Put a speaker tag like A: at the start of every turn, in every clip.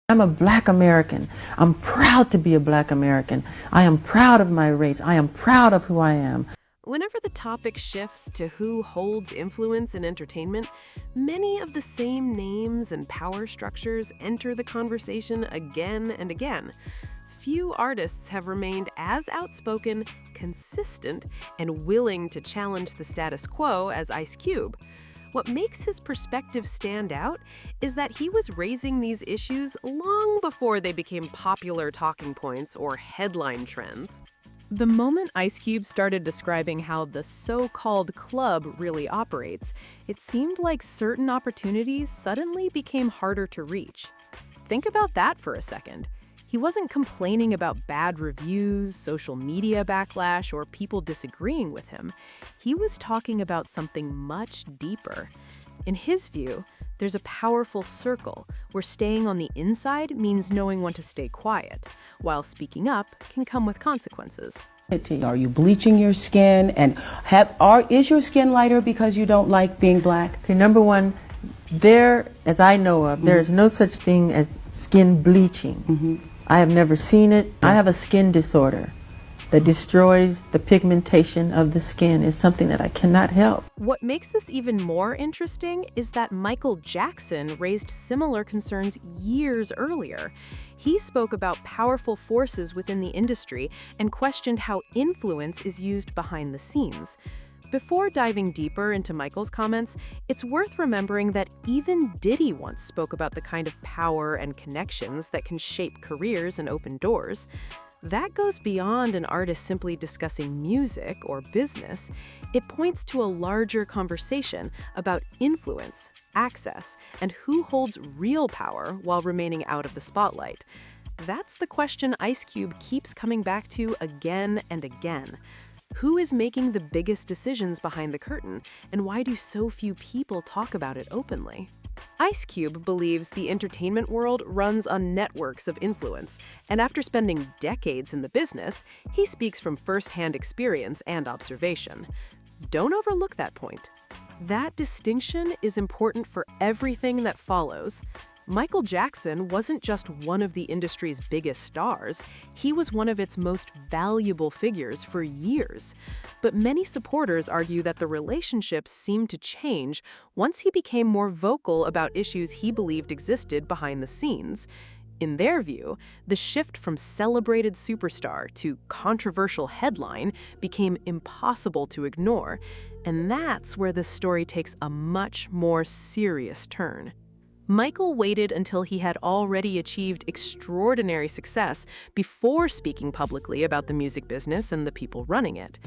A: I'm a Black American. I'm proud to be a Black American. I am proud of my race. I am proud of who I am.
B: Whenever the topic shifts to who holds influence in entertainment, many of the same names and power structures enter the conversation again and again. Few artists have remained as outspoken, consistent, and willing to challenge the status quo as Ice Cube. What makes his perspective stand out is that he was raising these issues long before they became popular talking points or headline trends. The moment Ice Cube started describing how the so-called club really operates, it seemed like certain opportunities suddenly became harder to reach. Think about that for a second. He wasn't complaining about bad reviews, social media backlash, or people disagreeing with him. He was talking about something much deeper. In his view, there's a powerful circle where staying on the inside means knowing when to stay quiet, while speaking up can come with consequences.
C: Are you bleaching your skin, and is your skin lighter because you don't like being Black?
A: Okay, number one, as I know of, there is no such thing as skin bleaching. I have never seen it. I have a skin disorder that destroys the pigmentation of the skin. Is something that I cannot help.
B: What makes this even more interesting is that Michael Jackson raised similar concerns years earlier. He spoke about powerful forces within the industry and questioned how influence is used behind the scenes. Before diving deeper into Michael's comments, it's worth remembering that even Diddy once spoke about the kind of power and connections that can shape careers and open doors. That goes beyond an artist simply discussing music or business. It points to a larger conversation about influence, access, and who holds real power while remaining out of the spotlight. That's the question Ice Cube keeps coming back to again and again. Who is making the biggest decisions behind the curtain, and why do so few people talk about it openly? Ice Cube believes the entertainment world runs on networks of influence, and after spending decades in the business, he speaks from first-hand experience and observation. Don't overlook that point. That distinction is important for everything that follows. Michael Jackson wasn't just one of the industry's biggest stars, he was one of its most valuable figures for years. But many supporters argue that the relationship seemed to change once he became more vocal about issues he believed existed behind the scenes. In their view, the shift from celebrated superstar to controversial headline became impossible to ignore, and that's where the story takes a much more serious turn. Michael waited until he had already achieved extraordinary success before speaking publicly about the music business and the people running it.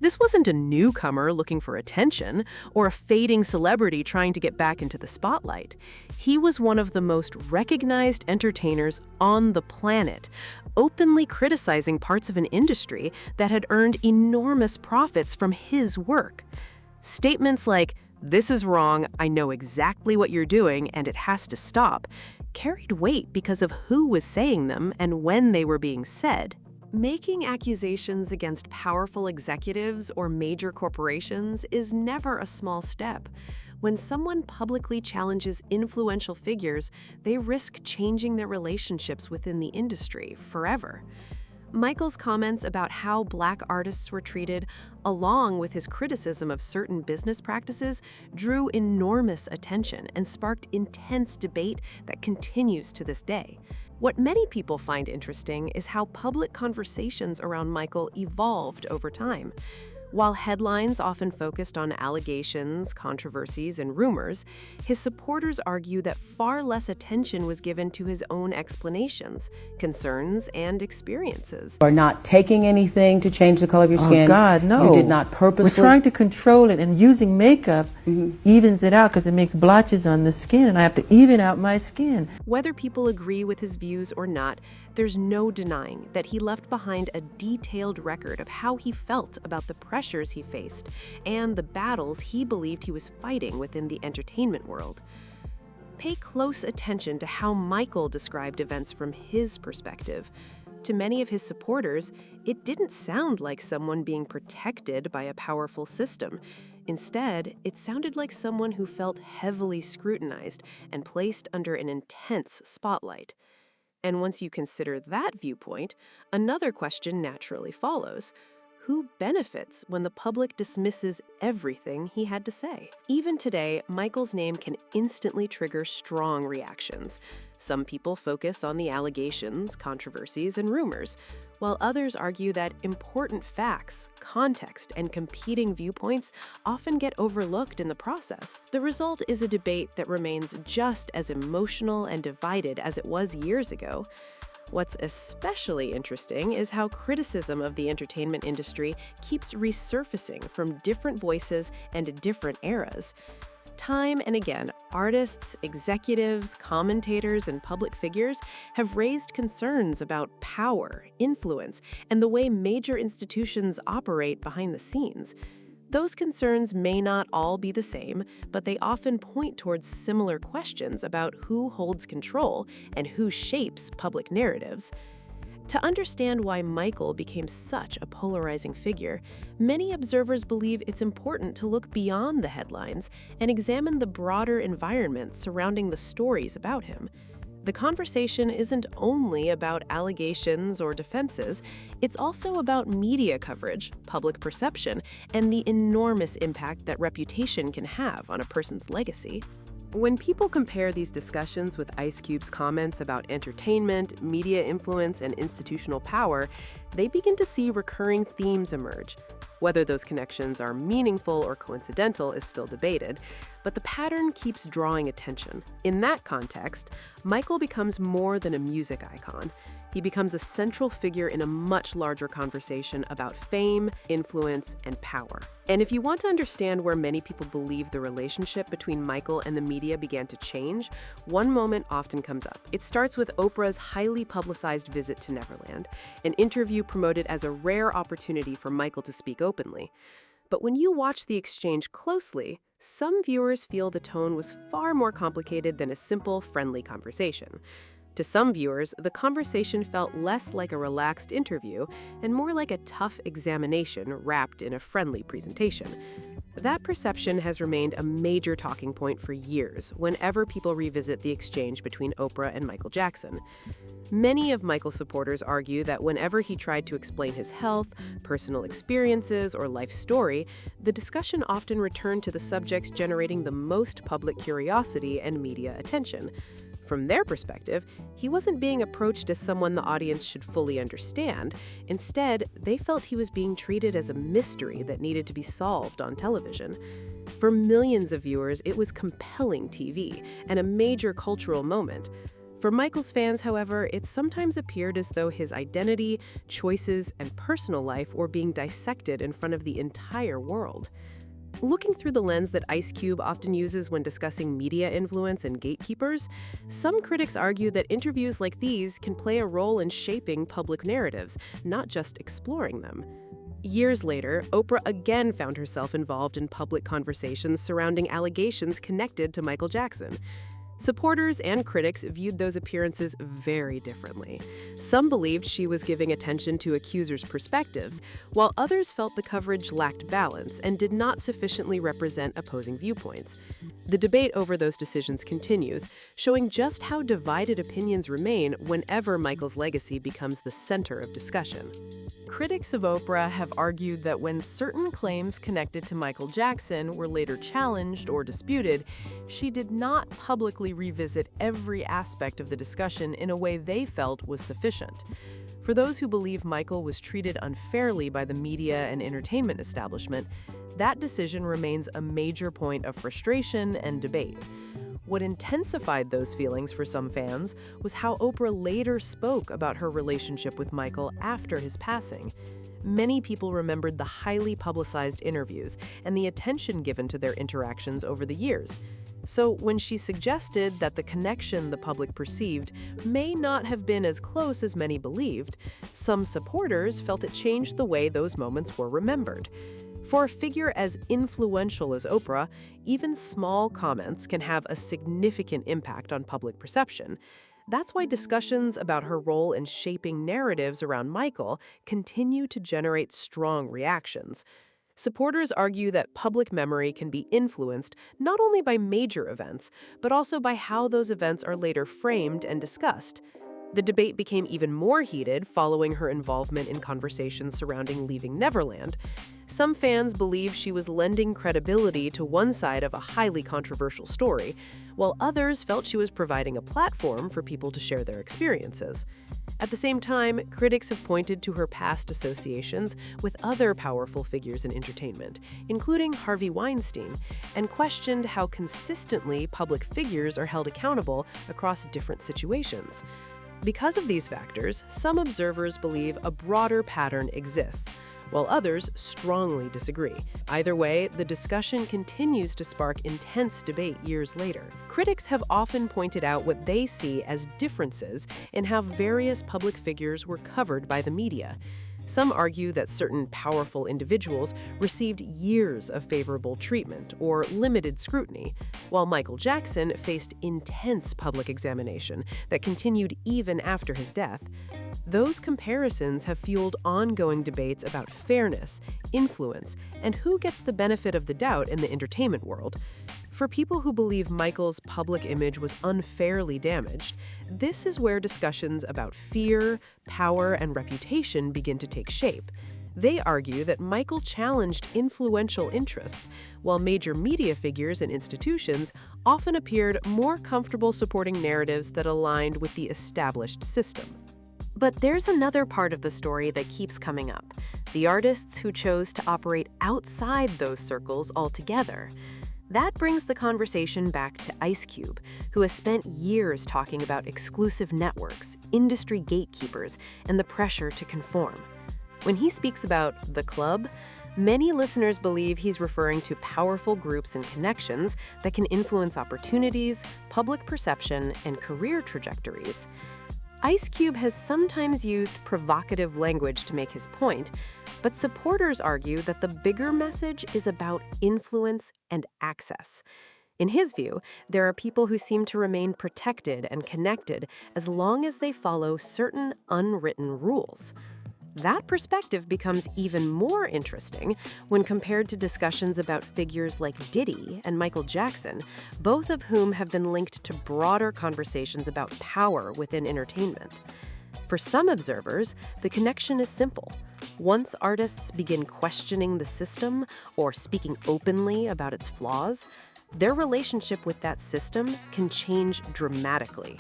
B: This wasn't a newcomer looking for attention or a fading celebrity trying to get back into the spotlight. He was one of the most recognized entertainers on the planet, openly criticizing parts of an industry that had earned enormous profits from his work. Statements like, "This is wrong, I know exactly what you're doing, and it has to stop," carried weight because of who was saying them and when they were being said. Making accusations against powerful executives or major corporations is never a small step. When someone publicly challenges influential figures, they risk changing their relationships within the industry forever. Michael's comments about how Black artists were treated, along with his criticism of certain business practices, drew enormous attention and sparked intense debate that continues to this day. What many people find interesting is how public conversations around Michael evolved over time. While headlines often focused on allegations, controversies, and rumors, his supporters argue that far less attention was given to his own explanations, concerns, and experiences.
C: Or not taking anything to change the color of your skin.
A: Oh God, no.
C: You did not purposely.
A: We're trying to control it, and using makeup evens it out because it makes blotches on the skin, and I have to even out my skin.
B: Whether people agree with his views or not, there's no denying that he left behind a detailed record of how he felt about the pressures he faced and the battles he believed he was fighting within the entertainment world. Pay close attention to how Michael described events from his perspective. To many of his supporters, it didn't sound like someone being protected by a powerful system. Instead, it sounded like someone who felt heavily scrutinized and placed under an intense spotlight. And once you consider that viewpoint, another question naturally follows. Who benefits when the public dismisses everything he had to say? Even today, Michael's name can instantly trigger strong reactions. Some people focus on the allegations, controversies, and rumors, while others argue that important facts, context, and competing viewpoints often get overlooked in the process. The result is a debate that remains just as emotional and divided as it was years ago. What's especially interesting is how criticism of the entertainment industry keeps resurfacing from different voices and different eras. Time and again, artists, executives, commentators, and public figures have raised concerns about power, influence, and the way major institutions operate behind the scenes. Those concerns may not all be the same, but they often point towards similar questions about who holds control and who shapes public narratives. To understand why Michael became such a polarizing figure, many observers believe it's important to look beyond the headlines and examine the broader environment surrounding the stories about him. The conversation isn't only about allegations or defenses, it's also about media coverage, public perception, and the enormous impact that reputation can have on a person's legacy. When people compare these discussions with Ice Cube's comments about entertainment, media influence, and institutional power, they begin to see recurring themes emerge. Whether those connections are meaningful or coincidental is still debated, but the pattern keeps drawing attention. In that context, Michael becomes more than a music icon. He becomes a central figure in a much larger conversation about fame, influence, and power. And if you want to understand where many people believe the relationship between Michael and the media began to change, one moment often comes up. It starts with Oprah's highly publicized visit to Neverland, an interview promoted as a rare opportunity for Michael to speak openly. But when you watch the exchange closely, some viewers feel the tone was far more complicated than a simple, friendly conversation. To some viewers, the conversation felt less like a relaxed interview and more like a tough examination wrapped in a friendly presentation. That perception has remained a major talking point for years whenever people revisit the exchange between Oprah and Michael Jackson. Many of Michael's supporters argue that whenever he tried to explain his health, personal experiences, or life story, the discussion often returned to the subjects generating the most public curiosity and media attention. From their perspective, he wasn't being approached as someone the audience should fully understand. Instead, they felt he was being treated as a mystery that needed to be solved on television. For millions of viewers, it was compelling TV and a major cultural moment. For Michael's fans, however, it sometimes appeared as though his identity, choices, and personal life were being dissected in front of the entire world. Looking through the lens that Ice Cube often uses when discussing media influence and gatekeepers, some critics argue that interviews like these can play a role in shaping public narratives, not just exploring them. Years later, Oprah again found herself involved in public conversations surrounding allegations connected to Michael Jackson. Supporters and critics viewed those appearances very differently. Some believed she was giving attention to accusers' perspectives, while others felt the coverage lacked balance and did not sufficiently represent opposing viewpoints. The debate over those decisions continues, showing just how divided opinions remain whenever Michael's legacy becomes the center of discussion. Critics of Oprah have argued that when certain claims connected to Michael Jackson were later challenged or disputed, she did not publicly revisit every aspect of the discussion in a way they felt was sufficient. For those who believe Michael was treated unfairly by the media and entertainment establishment, that decision remains a major point of frustration and debate. What intensified those feelings for some fans was how Oprah later spoke about her relationship with Michael after his passing. Many people remembered the highly publicized interviews and the attention given to their interactions over the years. So when she suggested that the connection the public perceived may not have been as close as many believed, some supporters felt it changed the way those moments were remembered. For a figure as influential as Oprah, even small comments can have a significant impact on public perception. That's why discussions about her role in shaping narratives around Michael continue to generate strong reactions. Supporters argue that public memory can be influenced not only by major events, but also by how those events are later framed and discussed. The debate became even more heated following her involvement in conversations surrounding Leaving Neverland. Some fans believe she was lending credibility to one side of a highly controversial story, while others felt she was providing a platform for people to share their experiences. At the same time, critics have pointed to her past associations with other powerful figures in entertainment, including Harvey Weinstein, and questioned how consistently public figures are held accountable across different situations. Because of these factors, some observers believe a broader pattern exists, while others strongly disagree. Either way, the discussion continues to spark intense debate years later. Critics have often pointed out what they see as differences in how various public figures were covered by the media. Some argue that certain powerful individuals received years of favorable treatment or limited scrutiny, while Michael Jackson faced intense public examination that continued even after his death. Those comparisons have fueled ongoing debates about fairness, influence, and who gets the benefit of the doubt in the entertainment world. For people who believe Michael's public image was unfairly damaged, this is where discussions about fear, power, and reputation begin to take shape. They argue that Michael challenged influential interests, while major media figures and institutions often appeared more comfortable supporting narratives that aligned with the established system.
D: But there's another part of the story that keeps coming up: the artists who chose to operate outside those circles altogether. That brings the conversation back to Ice Cube, who has spent years talking about exclusive networks, industry gatekeepers, and the pressure to conform. When he speaks about the club, many listeners believe he's referring to powerful groups and connections that can influence opportunities, public perception, and career trajectories. Ice Cube has sometimes used provocative language to make his point, but supporters argue that the bigger message is about influence and access. In his view, there are people who seem to remain protected and connected as long as they follow certain unwritten rules. That perspective becomes even more interesting when compared to discussions about figures like Diddy and Michael Jackson, both of whom have been linked to broader conversations about power within entertainment. For some observers, the connection is simple. Once artists begin questioning the system or speaking openly about its flaws, their relationship with that system can change dramatically.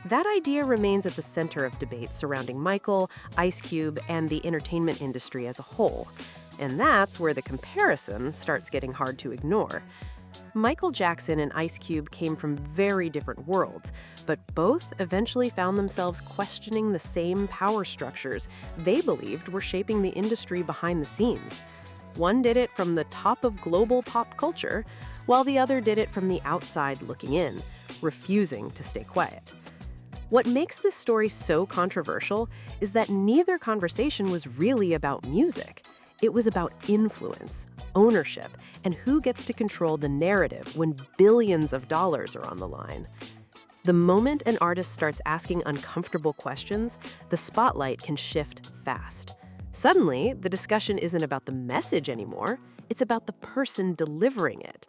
D: That idea remains at the center of debate surrounding Michael, Ice Cube, and the entertainment industry as a whole. And that's where the comparison starts getting hard to ignore. Michael Jackson and Ice Cube came from very different worlds, but both eventually found themselves questioning the same power structures they believed were shaping the industry behind the scenes. One did it from the top of global pop culture, while the other did it from the outside looking in, refusing to stay quiet. What makes this story so controversial is that neither conversation was really about music. It was about influence, ownership, and who gets to control the narrative when billions of dollars are on the line. The moment an artist starts asking uncomfortable questions, the spotlight can shift fast. Suddenly, the discussion isn't about the message anymore, it's about the person delivering it.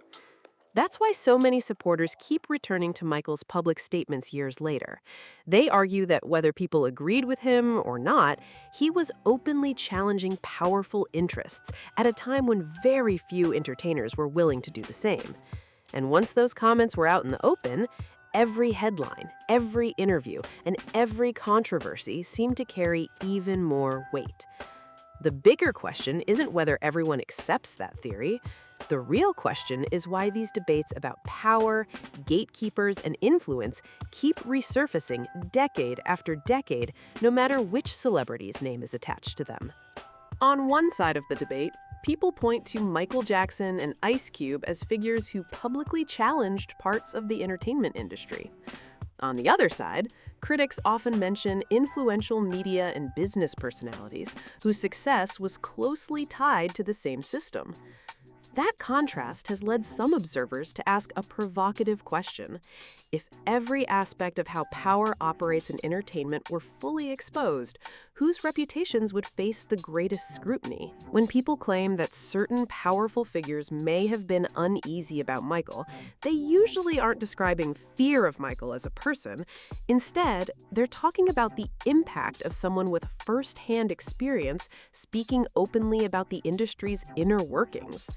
D: That's why so many supporters keep returning to Michael's public statements years later. They argue that whether people agreed with him or not, he was openly challenging powerful interests at a time when very few entertainers were willing to do the same. And once those comments were out in the open, every headline, every interview, and every controversy seemed to carry even more weight. The bigger question isn't whether everyone accepts that theory. The real question is why these debates about power, gatekeepers, and influence keep resurfacing decade after decade, no matter which celebrity's name is attached to them.
B: On one side of the debate, people point to Michael Jackson and Ice Cube as figures who publicly challenged parts of the entertainment industry. On the other side, critics often mention influential media and business personalities whose success was closely tied to the same system.
D: That contrast has led some observers to ask a provocative question. If every aspect of how power operates in entertainment were fully exposed, whose reputations would face the greatest scrutiny? When people claim that certain powerful figures may have been uneasy about Michael, they usually aren't describing fear of Michael as a person. Instead, they're talking about the impact of someone with first-hand experience speaking openly about the industry's inner workings.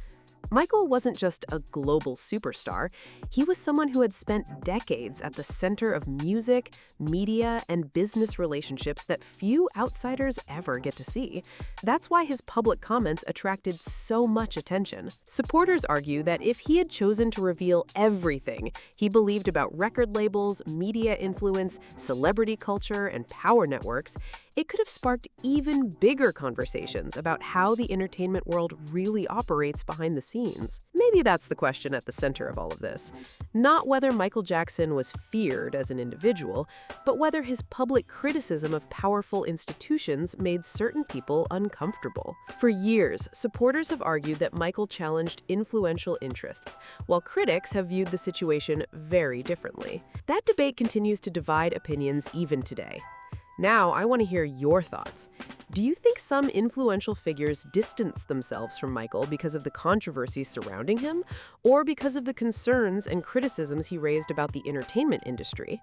D: Michael wasn't just a global superstar. He was someone who had spent decades at the center of music, media, and business relationships that few outsiders ever get to see. That's why his public comments attracted so much attention. Supporters argue that if he had chosen to reveal everything he believed about record labels, media influence, celebrity culture, and power networks, it could have sparked even bigger conversations about how the entertainment world really operates behind the scenes. Maybe that's the question at the center of all of this. Not whether Michael Jackson was feared as an individual, but whether his public criticism of powerful institutions made certain people uncomfortable. For years, supporters have argued that Michael challenged influential interests, while critics have viewed the situation very differently. That debate continues to divide opinions even today. Now, I want to hear your thoughts. Do you think some influential figures distanced themselves from Michael because of the controversies surrounding him, or because of the concerns and criticisms he raised about the entertainment industry?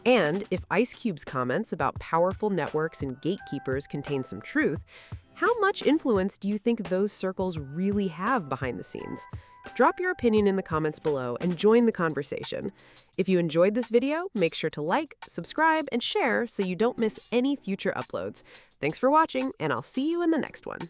D: And if Ice Cube's comments about powerful networks and gatekeepers contain some truth, how much influence do you think those circles really have behind the scenes? Drop your opinion in the comments below and join the conversation. If you enjoyed this video, make sure to like, subscribe, and share so you don't miss any future uploads. Thanks for watching, and I'll see you in the next one.